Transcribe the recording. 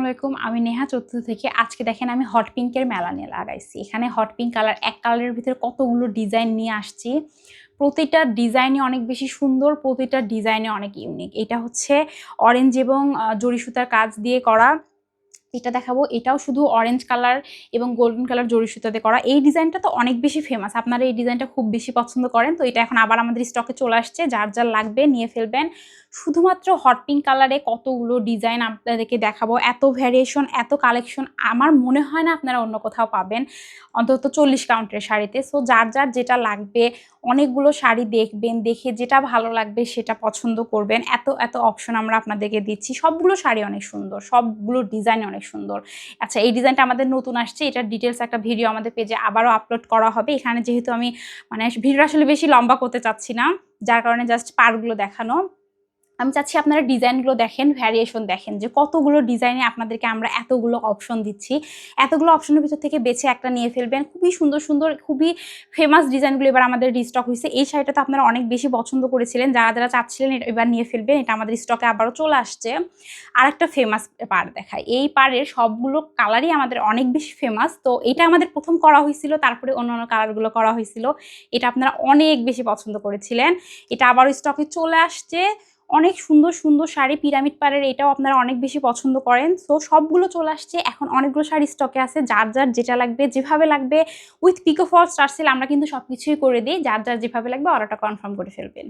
আসসালামু আলাইকুম, আমি নেহা চতুর্থ থেকে। আজকে দেখেন আমি হট পিঙ্কের মেলা নিয়ে লাগাইছি। এখানে হট পিঙ্ক কালার, এক কালারের ভিতরে কতগুলো ডিজাইন নিয়ে আসছি। প্রতিটা ডিজাইনই অনেক বেশি সুন্দর, প্রতিটা ডিজাইনে অনেক ইউনিক। এটা হচ্ছে অরেঞ্জ এবং জরি সুতার কাজ দিয়ে করা। এটা দেখাবো, এটাও শুধু অরেঞ্জ কালার এবং গোল্ডেন কালার জরি সুতাতে করা। এই ডিজাইনটা তো অনেক বেশি ফেমাস, আপনারা এই ডিজাইনটা খুব বেশি পছন্দ করেন। তো এটা এখন আবার আমাদের স্টকে চলে আসছে, যার যার লাগবে নিয়ে ফেলবেন। শুধুমাত্র হট পিঙ্ক কালারে কতগুলো ডিজাইন আপনাদেরকে দেখাবো, এত ভ্যারিয়েশন, এত কালেকশন আমার মনে হয় না আপনারা অন্য কোথাও পাবেন, অন্তত 40 কাউন্টের শাড়িতে। সো যার যার যেটা লাগবে, অনেকগুলো শাড়ি দেখবেন, দেখে যেটা ভালো লাগবে সেটা পছন্দ করবেন। এত এত অপশন আমরা আপনাদেরকে দিচ্ছি। সবগুলো শাড়ি অনেক সুন্দর, সবগুলো ডিজাইন অনেক সুন্দর। আচ্ছা, এই ডিজাইনটা আমাদের নতুন আসছে, এটার ডিটেলস একটা ভিডিও আমাদের পেজে আবারও আপলোড করা হবে। এখানে যেহেতু আমি ভিডিও আসলে বেশি লম্বা করতে চাচ্ছি না, যার কারণে জাস্ট পার্টগুলো দেখানো। আমি চাচ্ছি আপনারা ডিজাইনগুলো দেখেন, ভ্যারিয়েশন দেখেন, যে কতগুলো ডিজাইনে আপনাদেরকে আমরা এতগুলো অপশন দিচ্ছি। এতগুলো অপশনের ভিতর থেকে বেছে একটা নিয়ে ফেলবেন। খুবই সুন্দর সুন্দর, খুবই ফেমাস ডিজাইনগুলো এবার আমাদের রিস্টক হয়েছে। এই শাড়িটা তো আপনারা অনেক বেশি পছন্দ করেছিলেন, যারা যারা চাচ্ছিলেন এবার নিয়ে ফেলবেন। এটা আমাদের স্টকে আবারও চলে আসছে। আর একটা ফেমাস পাড় দেখায়। এই পাড়ের সবগুলো কালারই আমাদের অনেক বেশি ফেমাস। তো এটা আমাদের প্রথম করা হয়েছিল, তারপরে অন্যান্য কালারগুলো করা হয়েছিল। এটা আপনারা অনেক বেশি পছন্দ করেছিলেন। এটা আবারও স্টকে চলে আসছে। অনেক সুন্দর সুন্দর শাড়ি, পিরামিড পাড়ের, এটাও আপনারা অনেক বেশি পছন্দ করেন। সো সবগুলো চলে আসছে, এখন অনেকগুলো শাড়ি স্টকে আছে। যার যার যেটা লাগবে, যেভাবে লাগবে, উইথ পিকো ফল স্টার সেল আমরা কিন্তু সবকিছুই করে দিই। যার যার যেভাবে লাগবে অর্ডারটা কনফার্ম করে ফেলবেন।